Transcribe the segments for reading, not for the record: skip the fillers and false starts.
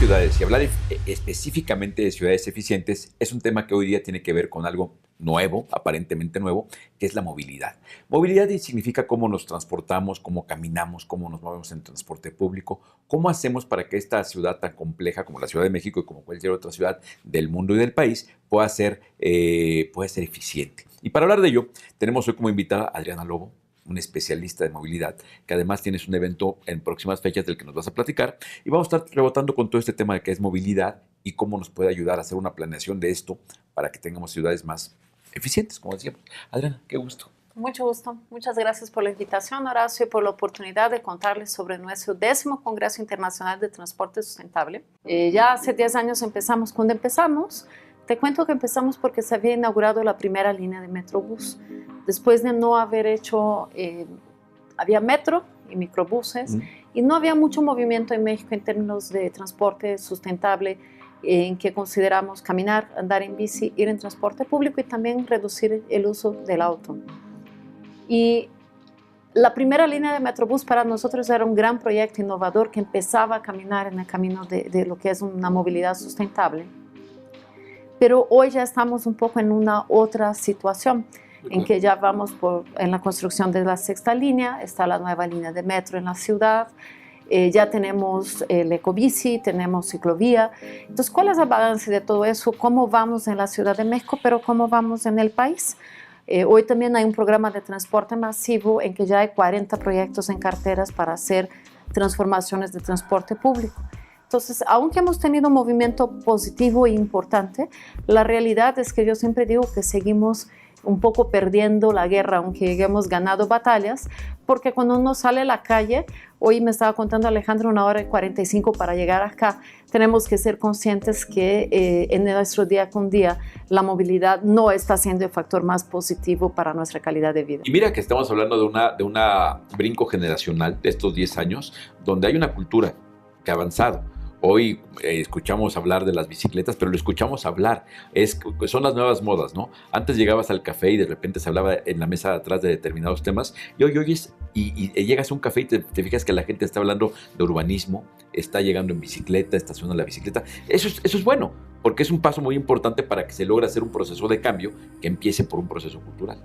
ciudades y hablar específicamente de ciudades eficientes es un tema que hoy día tiene que ver con algo nuevo, aparentemente nuevo, que es la movilidad. Movilidad significa cómo nos transportamos, cómo caminamos, cómo nos movemos en transporte público, cómo hacemos para que esta ciudad tan compleja como la Ciudad de México y como cualquier otra ciudad del mundo y del país pueda ser eficiente. Y para hablar de ello, tenemos hoy como invitada a Adriana Lobo, un especialista de movilidad, que además tienes un evento en próximas fechas del que nos vas a platicar, y vamos a estar rebotando con todo este tema de qué es movilidad y cómo nos puede ayudar a hacer una planeación de esto para que tengamos ciudades más eficientes, como decíamos. Adriana, qué gusto. Mucho gusto. Muchas gracias por la invitación, Horacio, y por la oportunidad de contarles sobre nuestro 10º Congreso Internacional de Transporte Sustentable. Ya hace 10 años empezamos. Cuando empezamos, te cuento que empezamos porque se había inaugurado la primera línea de Metrobús. Después de no haber hecho, había metro y microbuses, y no había mucho movimiento en México en términos de transporte sustentable, en que consideramos caminar, andar en bici, ir en transporte público y también reducir el uso del auto. Y la primera línea de Metrobús para nosotros era un gran proyecto innovador que empezaba a caminar en el camino de lo que es una movilidad sustentable. Pero hoy ya estamos un poco en una otra situación, en que ya vamos en la construcción de la 6ª línea, está la nueva línea de metro en la ciudad, ya tenemos el ecobici, tenemos ciclovía. Entonces, ¿cuál es el balance de todo eso? ¿Cómo vamos en la Ciudad de México, pero cómo vamos en el país? Hoy también hay un programa de transporte masivo en que ya hay 40 proyectos en carteras para hacer transformaciones de transporte público. Entonces, aunque hemos tenido un movimiento positivo e importante, la realidad es que yo siempre digo que seguimos un poco perdiendo la guerra, aunque hemos ganado batallas, porque cuando uno sale a la calle, hoy me estaba contando Alejandro 1 hora y 45 para llegar acá, tenemos que ser conscientes que en nuestro día con día la movilidad no está siendo el factor más positivo para nuestra calidad de vida. Y mira que estamos hablando de una brinco generacional de estos 10 años, donde hay una cultura que ha avanzado. Hoy escuchamos hablar de las bicicletas, pero lo escuchamos hablar. Son las nuevas modas, ¿no? Antes llegabas al café y de repente se hablaba en la mesa de atrás de determinados temas. Y hoy oyes y llegas a un café y te fijas que la gente está hablando de urbanismo, está llegando en bicicleta, estaciona la bicicleta. Eso es bueno, porque es un paso muy importante para que se logre hacer un proceso de cambio que empiece por un proceso cultural.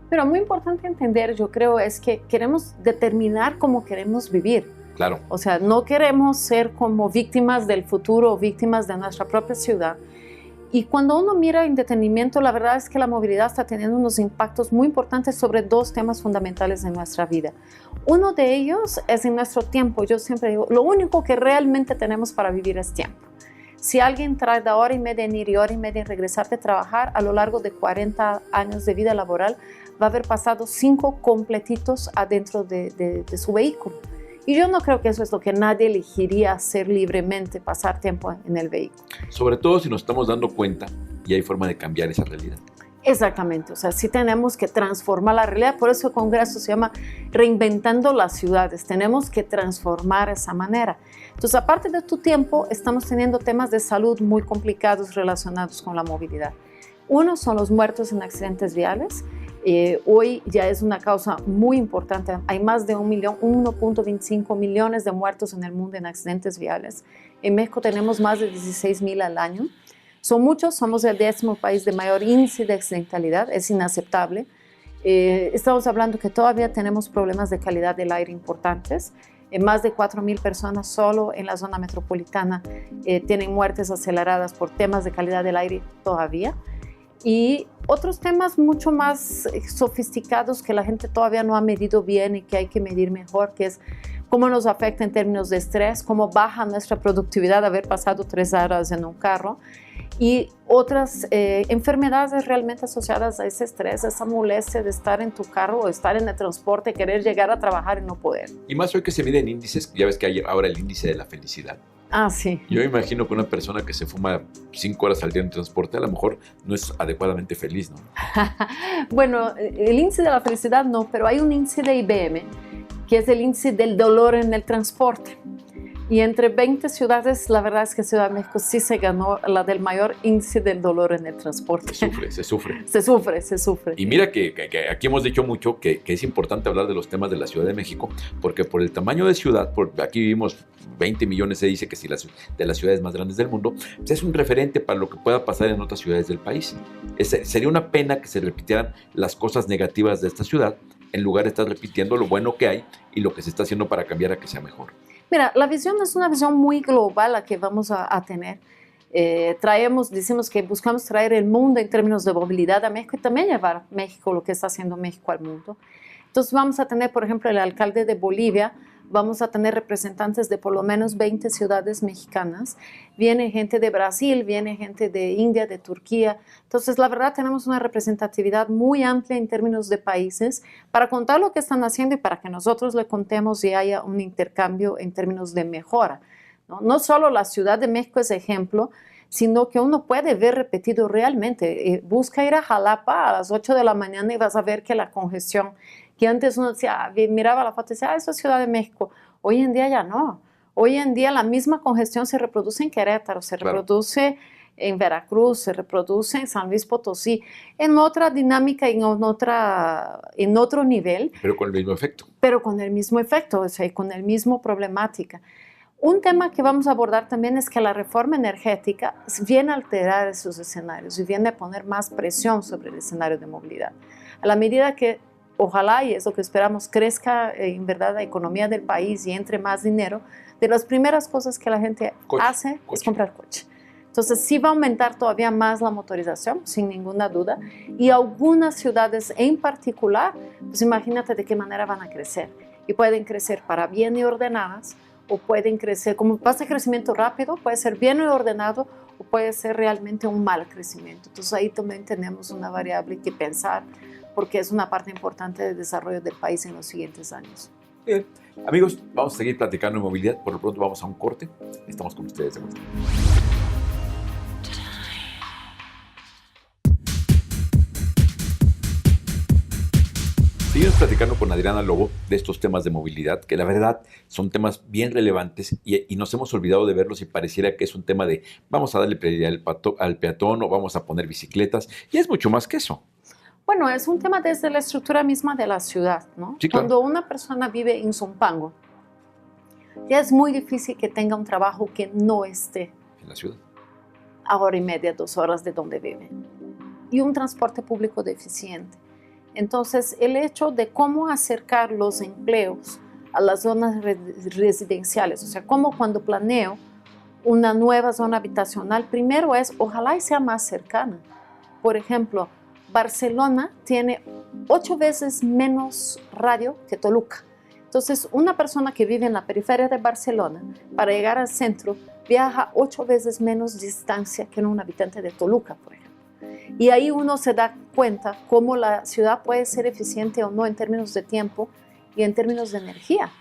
Pero muy importante entender, yo creo, es que queremos determinar cómo queremos vivir. Claro. O sea, no queremos ser como víctimas del futuro o víctimas de nuestra propia ciudad. Y cuando uno mira en detenimiento, la verdad es que la movilidad está teniendo unos impactos muy importantes sobre 2 temas fundamentales de nuestra vida. Uno de ellos es en nuestro tiempo. Yo siempre digo, lo único que realmente tenemos para vivir es tiempo. Si alguien tarda hora y media en ir y hora y media en regresar de trabajar, a lo largo de 40 años de vida laboral, va a haber pasado 5 completitos adentro de su vehículo. Y yo no creo que eso es lo que nadie elegiría hacer libremente, pasar tiempo en el vehículo. Sobre todo si nos estamos dando cuenta y hay forma de cambiar esa realidad. Exactamente, o sea, sí tenemos que transformar la realidad, por eso el Congreso se llama Reinventando las Ciudades, tenemos que transformar esa manera. Entonces, aparte de tu tiempo, estamos teniendo temas de salud muy complicados relacionados con la movilidad. Uno son los muertos en accidentes viales. Hoy ya es una causa muy importante. Hay más de 1.25 millones de muertos en el mundo en accidentes viales. En México tenemos más de 16,000 al año. Son muchos, somos el 10º país de mayor índice de accidentalidad, es inaceptable. Estamos hablando que todavía tenemos problemas de calidad del aire importantes. Más de 4,000 personas solo en la zona metropolitana tienen muertes aceleradas por temas de calidad del aire todavía. Y otros temas mucho más sofisticados que la gente todavía no ha medido bien y que hay que medir mejor, que es cómo nos afecta en términos de estrés, cómo baja nuestra productividad de haber pasado 3 horas en un carro, y otras enfermedades realmente asociadas a ese estrés, esa molestia de estar en tu carro o estar en el transporte, querer llegar a trabajar y no poder. Y más hoy que se miden índices, ya ves que hay ahora el índice de la felicidad. Ah, sí. Yo me imagino que una persona que se fuma 5 horas al día en transporte a lo mejor no es adecuadamente feliz, ¿no? Bueno, el índice de la felicidad no, pero hay un índice de IBM, que es el índice del dolor en el transporte. Y entre 20 ciudades, la verdad es que Ciudad de México sí se ganó la del mayor índice del dolor en el transporte. Se sufre, se sufre. Se sufre. Y mira que aquí hemos dicho mucho que es importante hablar de los temas de la Ciudad de México, porque por el tamaño de ciudad, aquí vivimos 20 millones, se dice que si de las ciudades más grandes del mundo, pues es un referente para lo que pueda pasar en otras ciudades del país. Sería una pena que se repitieran las cosas negativas de esta ciudad, en lugar de estar repitiendo lo bueno que hay y lo que se está haciendo para cambiar a que sea mejor. Mira, la visión es una visión muy global la que vamos a tener. Decimos que buscamos traer el mundo en términos de movilidad a México y también llevar México, lo que está haciendo México al mundo. Entonces vamos a tener, por ejemplo, el alcalde de Bolivia, vamos a tener representantes de por lo menos 20 ciudades mexicanas, viene gente de Brasil, viene gente de India, de Turquía. Entonces, la verdad, tenemos una representatividad muy amplia en términos de países para contar lo que están haciendo y para que nosotros le contemos y haya un intercambio en términos de mejora. No solo la Ciudad de México es ejemplo, sino que uno puede ver repetido realmente. Busca ir a Jalapa a las 8 de la mañana y vas a ver que la congestión, que antes uno decía, miraba la foto y decía, eso es Ciudad de México. Hoy en día ya no. Hoy en día la misma congestión se reproduce en Querétaro, se reproduce en Veracruz, se reproduce en San Luis Potosí, en otra dinámica, en otro nivel. Pero con el mismo efecto. Pero con el mismo efecto, o sea, con el mismo problemática. Un tema que vamos a abordar también es que la reforma energética viene a alterar esos escenarios y viene a poner más presión sobre el escenario de movilidad. A la medida que, ojalá, y es lo que esperamos, crezca en verdad la economía del país y entre más dinero, de las primeras cosas que la gente hace es comprar coche. Entonces sí va a aumentar todavía más la motorización, sin ninguna duda, y algunas ciudades en particular, pues imagínate de qué manera van a crecer. Y pueden crecer para bien y ordenadas, o pueden crecer, como pasa crecimiento rápido, puede ser bien ordenado o puede ser realmente un mal crecimiento. Entonces ahí también tenemos una variable que pensar porque es una parte importante del desarrollo del país en los siguientes años. Bien, amigos, vamos a seguir platicando de movilidad. Por lo pronto vamos a un corte. Estamos con ustedes de vuelta. Seguimos platicando con Adriana Lobo de estos temas de movilidad, que la verdad son temas bien relevantes y nos hemos olvidado de verlos y pareciera que es un tema de vamos a darle prioridad al peatón o vamos a poner bicicletas, y es mucho más que eso. Bueno, es un tema desde la estructura misma de la ciudad, ¿no? Sí, claro. Cuando una persona vive en Zumpango, ya es muy difícil que tenga un trabajo que no esté En la ciudad. a hora y media, 2 horas de donde vive, y un transporte público deficiente. Entonces, el hecho de cómo acercar los empleos a las zonas residenciales, o sea, cómo cuando planeo una nueva zona habitacional, primero es, ojalá y sea más cercana. Por ejemplo, Barcelona tiene 8 veces menos radio que Toluca. Entonces, una persona que vive en la periferia de Barcelona, para llegar al centro, viaja 8 veces menos distancia que un habitante de Toluca, por ejemplo. Y ahí uno se da cuenta cómo la ciudad puede ser eficiente o no en términos de tiempo y en términos de energía,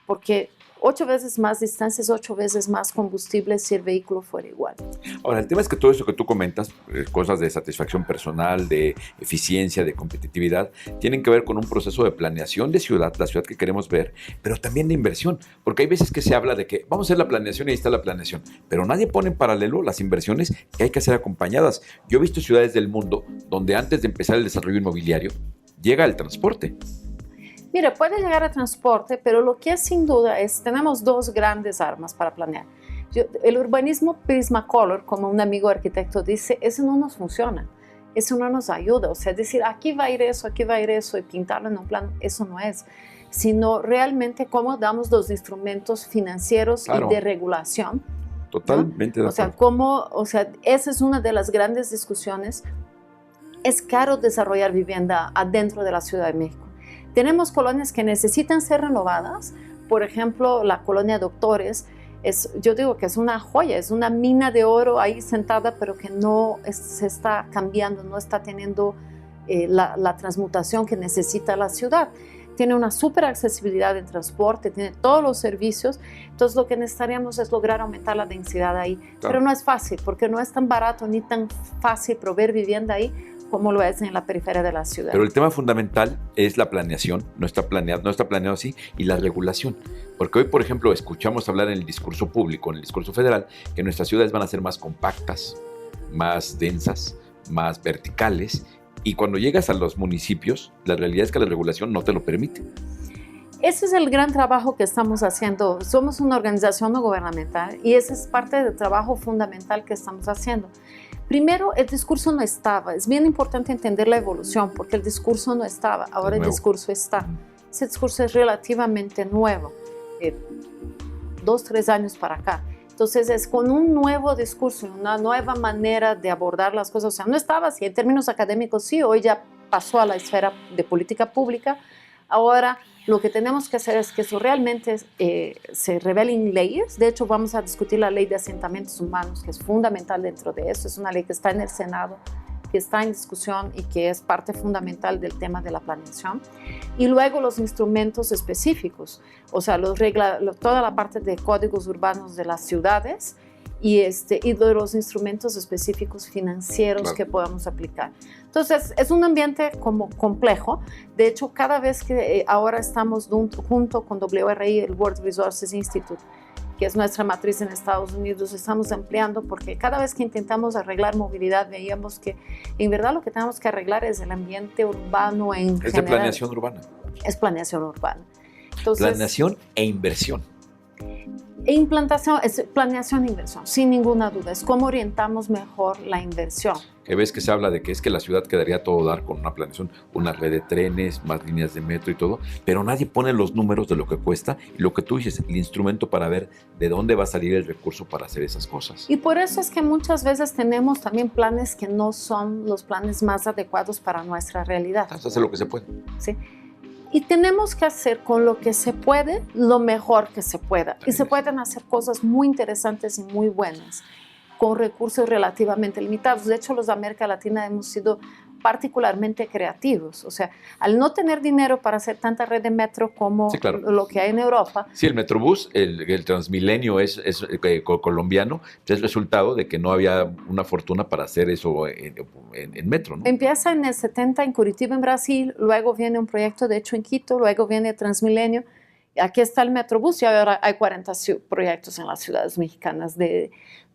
porque 8 veces más distancias, 8 veces más combustible si el vehículo fuera igual. Ahora, el tema es que todo eso que tú comentas, cosas de satisfacción personal, de eficiencia, de competitividad, tienen que ver con un proceso de planeación de ciudad, la ciudad que queremos ver, pero también de inversión, porque hay veces que se habla de que vamos a hacer la planeación y ahí está la planeación, pero nadie pone en paralelo las inversiones que hay que hacer acompañadas. Yo he visto ciudades del mundo donde antes de empezar el desarrollo inmobiliario, llega el transporte. Mira, puede llegar a transporte, pero lo que es sin duda es, tenemos 2 grandes armas para planear. El urbanismo Prismacolor, como un amigo arquitecto dice, eso no nos funciona, eso no nos ayuda. O sea, decir aquí va a ir eso y pintarlo en un plan, eso no es. Sino realmente cómo damos los instrumentos financieros Claro. Y de regulación. Totalmente ¿no? de acuerdo. O sea, esa es una de las grandes discusiones. Es caro desarrollar vivienda adentro de la Ciudad de México. Tenemos colonias que necesitan ser renovadas. Por ejemplo, la colonia Doctores, yo digo que es una joya, es una mina de oro ahí sentada, pero que no se está cambiando, no está teniendo la transmutación que necesita la ciudad. Tiene una súper accesibilidad en transporte, tiene todos los servicios, entonces lo que necesitaríamos es lograr aumentar la densidad ahí. Claro. Pero no es fácil, porque no es tan barato ni tan fácil proveer vivienda ahí como lo es en la periferia de la ciudad. Pero el tema fundamental es la planeación, no está planeado así, y la regulación. Porque hoy, por ejemplo, escuchamos hablar en el discurso público, en el discurso federal, que nuestras ciudades van a ser más compactas, más densas, más verticales, y cuando llegas a los municipios, la realidad es que la regulación no te lo permite. Ese es el gran trabajo que estamos haciendo. Somos una organización no gubernamental y ese es parte del trabajo fundamental que estamos haciendo. Primero, el discurso no estaba. Es bien importante entender la evolución porque el discurso no estaba, ahora el discurso está. Ese discurso es relativamente nuevo, 2, 3 años para acá. Entonces es con un nuevo discurso, una nueva manera de abordar las cosas. O sea, no estaba así en términos académicos, sí, hoy ya pasó a la esfera de política pública. Ahora lo que tenemos que hacer es que eso realmente se revelen leyes. De hecho, vamos a discutir la ley de asentamientos humanos, que es fundamental dentro de eso. Es una ley que está en el Senado, que está en discusión y que es parte fundamental del tema de la planeación. Y luego los instrumentos específicos, o sea, toda la parte de códigos urbanos de las ciudades y de los instrumentos específicos financieros que podamos aplicar. Entonces, es un ambiente como complejo. De hecho, cada vez que ahora estamos junto con WRI, el World Resources Institute, que es nuestra matriz en Estados Unidos, estamos ampliando porque cada vez que intentamos arreglar movilidad, veíamos que en verdad lo que tenemos que arreglar es el ambiente urbano en general. Es de planeación urbana. Es planeación urbana. Entonces, planeación e inversión. Implantación es planeación e inversión, sin ninguna duda. Es cómo orientamos mejor la inversión. Que ves que se habla de que es que la ciudad quedaría a todo dar con una planeación, una red de trenes, más líneas de metro y todo, pero nadie pone los números de lo que cuesta y lo que tú dices, el instrumento para ver de dónde va a salir el recurso para hacer esas cosas. Y por eso es que muchas veces tenemos también planes que no son los planes más adecuados para nuestra realidad. Se hace lo que se puede. Sí. Y tenemos que hacer con lo que se puede, lo mejor que se pueda. Y se pueden hacer cosas muy interesantes y muy buenas con recursos relativamente limitados. De hecho, los de América Latina hemos sido particularmente creativos. O sea, al no tener dinero para hacer tanta red de metro como lo que hay en Europa. Sí, el Metrobús, el Transmilenio es colombiano, es resultado de que no había una fortuna para hacer eso en metro, ¿no? Empieza en el 70 en Curitiba, en Brasil, luego viene un proyecto, de hecho, en Quito, luego viene Transmilenio. Aquí está el Metrobús y ahora hay 40 proyectos en las ciudades mexicanas,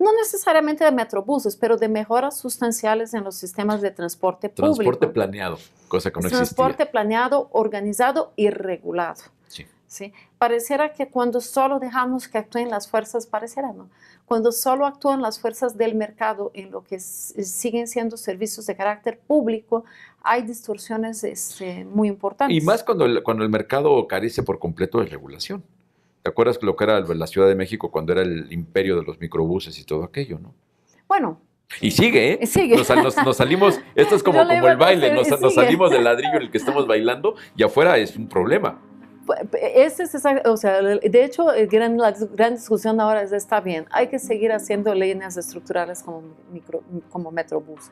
no necesariamente de metrobuses, pero de mejoras sustanciales en los sistemas de transporte público. Transporte planeado, cosa que no existía. Transporte planeado, organizado y regulado. Sí. ¿Sí? Pareciera que cuando solo dejamos que actúen las fuerzas, pareciera no, cuando solo actúan las fuerzas del mercado en lo que siguen siendo servicios de carácter público, hay distorsiones muy importantes. Y más cuando el mercado carece por completo de regulación. ¿Te acuerdas lo que era la Ciudad de México cuando era el imperio de los microbuses y todo aquello, no? Bueno. Y sigue, ¿eh? Sigue. Nos salimos, esto es como el baile, nos salimos del ladrillo en el que estamos bailando y afuera es un problema. O sea, de hecho, la gran discusión ahora es, está bien, hay que seguir haciendo líneas estructurales como Metrobús,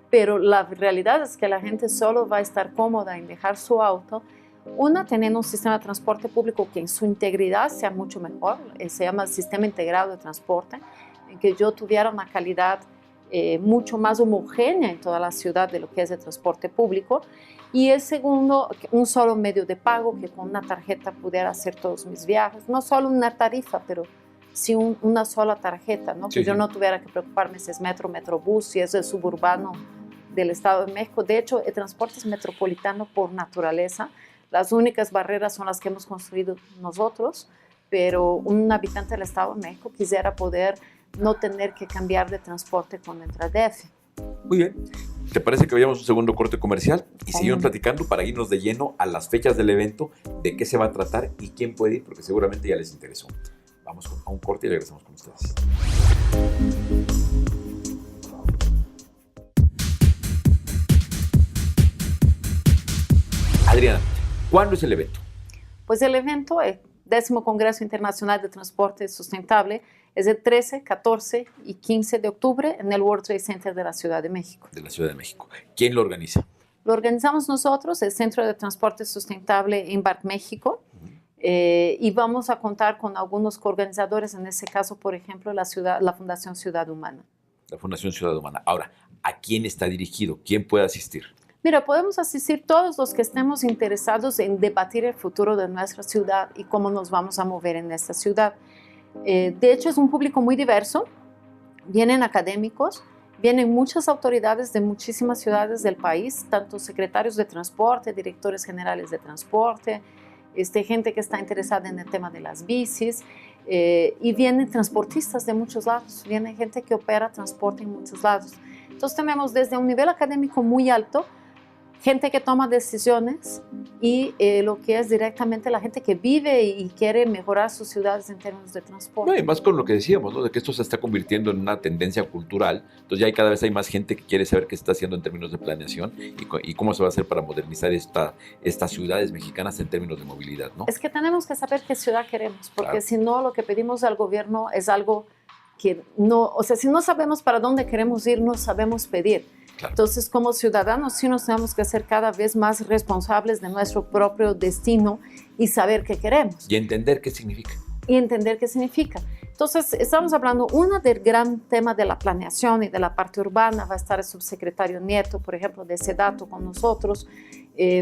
pero la realidad es que la gente solo va a estar cómoda en dejar su auto, teniendo un sistema de transporte público que en su integridad sea mucho mejor, se llama Sistema Integrado de Transporte, en que yo tuviera una calidad mucho más homogénea en toda la ciudad de lo que es el transporte público. Y el segundo, un solo medio de pago que con una tarjeta pudiera hacer todos mis viajes. No solo una tarifa, pero sí una sola tarjeta, ¿no? Sí, que yo no tuviera que preocuparme si es metro, metrobús, si es el suburbano del Estado de México. De hecho, el transporte es metropolitano por naturaleza. Las únicas barreras son las que hemos construido nosotros, pero un habitante del Estado de México quisiera poder no tener que cambiar de transporte con el DF. Muy bien. ¿Te parece que vayamos a un segundo corte comercial y seguimos platicando para irnos de lleno a las fechas del evento, de qué se va a tratar y quién puede ir? Porque seguramente ya les interesó. Vamos a un corte y regresamos con ustedes. Adriana, ¿cuándo es el evento? Pues el evento, el 10º Congreso Internacional de Transporte Sustentable, es el 13, 14 y 15 de octubre en el World Trade Center de la Ciudad de México. De la Ciudad de México. ¿Quién lo organiza? Lo organizamos nosotros, el Centro de Transporte Sustentable Embark México, y vamos a contar con algunos coorganizadores, en este caso, por ejemplo, la Fundación Ciudad Humana. La Fundación Ciudad Humana. Ahora, ¿A quién está dirigido? ¿Quién puede asistir? Mira, podemos asistir todos los que estemos interesados en debatir el futuro de nuestra ciudad y cómo nos vamos a mover en esta ciudad. De hecho, es un público muy diverso. Vienen académicos, vienen muchas autoridades de muchísimas ciudades del país, tanto secretarios de transporte, directores generales de transporte, gente que está interesada en el tema de las bicis, y vienen transportistas de muchos lados, viene gente que opera transporte en muchos lados. Entonces tenemos desde un nivel académico muy alto, gente que toma decisiones y lo que es directamente la gente que vive y quiere mejorar sus ciudades en términos de transporte. No, y más con lo que decíamos, ¿no? De que esto se está convirtiendo en una tendencia cultural. Entonces ya cada vez hay más gente que quiere saber qué se está haciendo en términos de planeación y cómo se va a hacer para modernizar estas ciudades mexicanas en términos de movilidad, ¿no? Es que tenemos que saber qué ciudad queremos, porque Claro. si no, lo que pedimos al gobierno es algo que no, o sea, si no sabemos para dónde queremos ir, no sabemos pedir. Claro. Entonces, como ciudadanos, sí nos tenemos que ser cada vez más responsables de nuestro propio destino y saber qué queremos. Y entender qué significa. Y entender qué significa. Entonces, estamos hablando, una del gran tema de la planeación y de la parte urbana, va a estar el subsecretario Nieto, por ejemplo, de SEDATU con nosotros.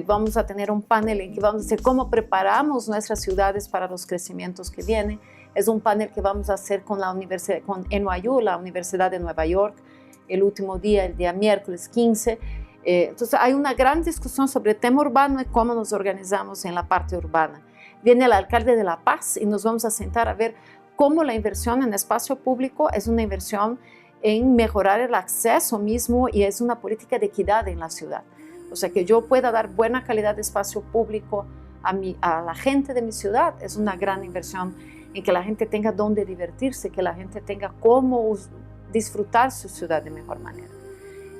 Vamos a tener un panel en que vamos a hacer cómo preparamos nuestras ciudades para los crecimientos que vienen. Es un panel que vamos a hacer con la universidad, con NYU, la Universidad de Nueva York, el último día, el día miércoles 15. Entonces hay una gran discusión sobre el tema urbano y cómo nos organizamos en la parte urbana. Viene el alcalde de La Paz y nos vamos a sentar a ver cómo la inversión en espacio público es una inversión en mejorar el acceso mismo y es una política de equidad en la ciudad. O sea, que yo pueda dar buena calidad de espacio público a la gente de mi ciudad es una gran inversión en que la gente tenga dónde divertirse, que la gente tenga cómo disfrutar su ciudad de mejor manera.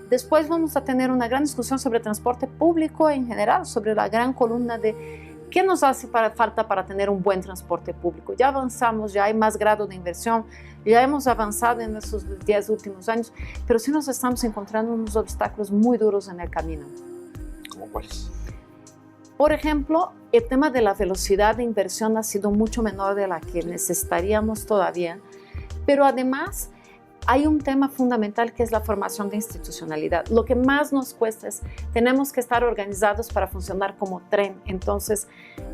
Después vamos a tener una gran discusión sobre transporte público en general, sobre la gran columna de qué nos hace falta para tener un buen transporte público. Ya avanzamos, ya hay más grado de inversión, ya hemos avanzado en estos 10 últimos años, pero sí nos estamos encontrando unos obstáculos muy duros en el camino. ¿Cómo cuáles? Por ejemplo, el tema de la velocidad de inversión ha sido mucho menor de la que necesitaríamos todavía, pero además hay un tema fundamental que es la formación de institucionalidad. Lo que más nos cuesta es, tenemos que estar organizados para funcionar como tren, entonces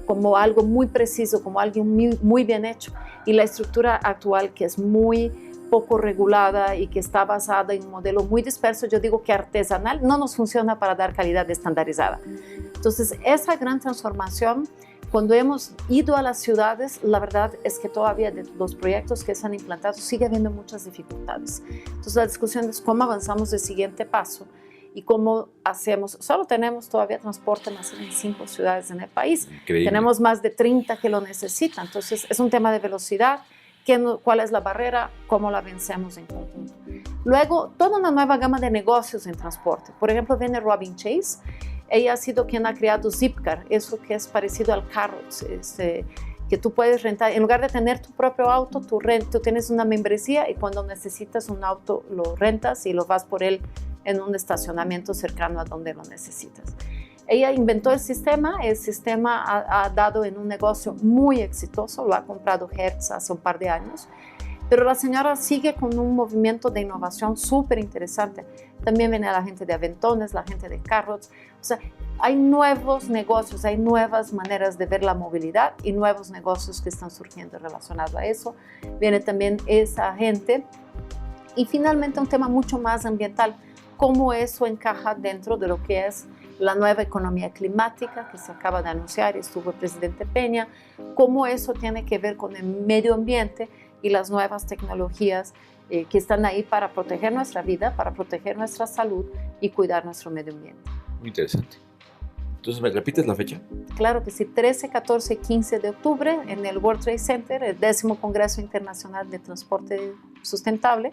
como algo muy preciso, como algo muy bien hecho. Y la estructura actual, que es muy poco regulada y que está basada en un modelo muy disperso, yo digo que artesanal, no nos funciona para dar calidad estandarizada. Entonces esa gran transformación, cuando hemos ido a las ciudades, la verdad es que todavía de los proyectos que se han implantado sigue habiendo muchas dificultades. Entonces la discusión es cómo avanzamos el siguiente paso y cómo hacemos. Solo tenemos todavía transporte más en 5 ciudades en el país. Increíble. Tenemos más de 30 que lo necesitan. Entonces es un tema de velocidad, cuál es la barrera, cómo la vencemos en conjunto. Luego, toda una nueva gama de negocios en transporte. Por ejemplo, viene Robin Chase. Ella ha sido quien ha creado Zipcar, eso que es parecido al Carrots, que tú puedes rentar. En lugar de tener tu propio auto, tú tienes una membresía y cuando necesitas un auto lo rentas y lo vas por él en un estacionamiento cercano a donde lo necesitas. Ella inventó el sistema ha dado en un negocio muy exitoso, lo ha comprado Hertz hace un par de años, pero la señora sigue con un movimiento de innovación súper interesante. También viene la gente de Aventones, la gente de Carrots. O sea, hay nuevos negocios, hay nuevas maneras de ver la movilidad y nuevos negocios que están surgiendo relacionados a eso. Viene también esa gente. Y finalmente un tema mucho más ambiental, cómo eso encaja dentro de lo que es la nueva economía climática que se acaba de anunciar, estuvo el presidente Peña, cómo eso tiene que ver con el medio ambiente y las nuevas tecnologías que están ahí para proteger nuestra vida, para proteger nuestra salud y cuidar nuestro medio ambiente. Muy interesante. Entonces, ¿me repites la fecha? Claro que sí, 13, 14 y 15 de octubre en el World Trade Center, el 10º Congreso Internacional de Transporte Sustentable,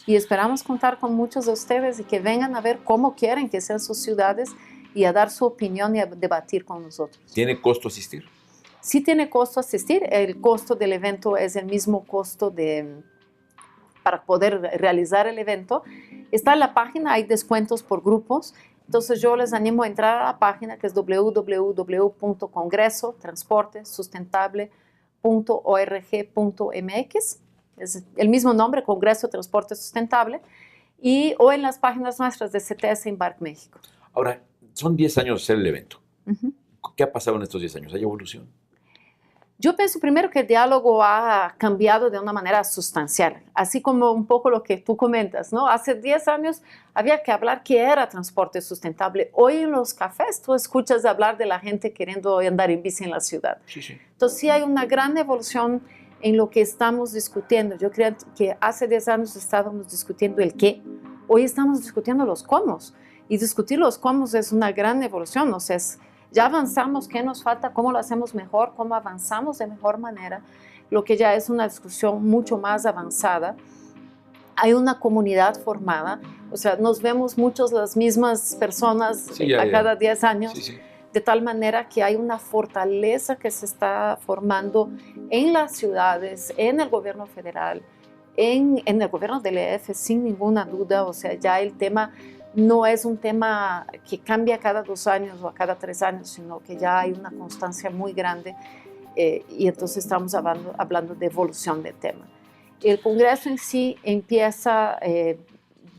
y esperamos contar con muchos de ustedes y que vengan a ver cómo quieren que sean sus ciudades y a dar su opinión y a debatir con nosotros. ¿Tiene costo asistir? Sí tiene costo asistir, el costo del evento es el mismo costo para poder realizar el evento. Está en la página, hay descuentos por grupos, entonces yo les animo a entrar a la página que es www.congresotransportesustentable.org.mx, es el mismo nombre, Congreso de Transporte Sustentable, o en las páginas nuestras de CTS Embark México. Ahora, son 10 años de hacer el evento. Ujú. ¿Qué ha pasado en estos 10 años? ¿Hay evolución? Yo pienso primero que el diálogo ha cambiado de una manera sustancial, así como un poco lo que tú comentas, ¿no? Hace 10 años había que hablar qué era transporte sustentable. Hoy en los cafés tú escuchas hablar de la gente queriendo andar en bici en la ciudad. Sí, sí. Entonces sí hay una gran evolución en lo que estamos discutiendo. Yo creo que hace 10 años estábamos discutiendo el qué, hoy estamos discutiendo los cómo. Y discutir los cómo es una gran evolución, o sea, ya avanzamos, ¿qué nos falta? ¿Cómo lo hacemos mejor? ¿Cómo avanzamos de mejor manera? Lo que ya es una discusión mucho más avanzada. Hay una comunidad formada, o sea, nos vemos muchos las mismas personas cada 10 años, Sí, sí. de tal manera que hay una fortaleza que se está formando en las ciudades, en el gobierno federal, en el gobierno del EF, sin ninguna duda. O sea, ya el tema no es un tema que cambia cada 2 años o a cada 3 años, sino que ya hay una constancia muy grande, y entonces estamos hablando de evolución del tema. El Congreso en sí empieza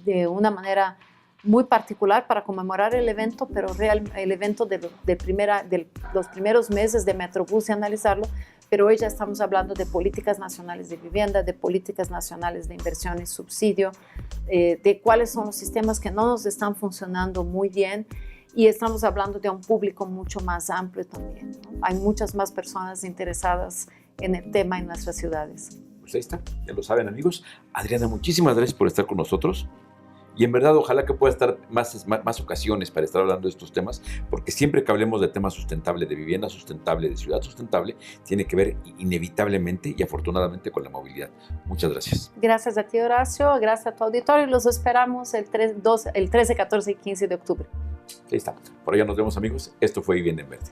de una manera muy particular para conmemorar el evento, pero el evento de los primeros meses de Metrobús y analizarlo, pero hoy ya estamos hablando de políticas nacionales de vivienda, de políticas nacionales de inversión y subsidio, de cuáles son los sistemas que no nos están funcionando muy bien, y estamos hablando de un público mucho más amplio también, ¿no? Hay muchas más personas interesadas en el tema en nuestras ciudades. Pues ahí está, ya lo saben, amigos. Adriana, muchísimas gracias por estar con nosotros. Y en verdad, ojalá que pueda estar más ocasiones para estar hablando de estos temas, porque siempre que hablemos de temas sustentables, de vivienda sustentable, de ciudad sustentable, tiene que ver inevitablemente y afortunadamente con la movilidad. Muchas gracias. Gracias a ti, Horacio, gracias a tu auditorio, y los esperamos el 13, 14 y 15 de octubre. Ahí está. Por allá nos vemos, amigos. Esto fue Vivienda en Verde.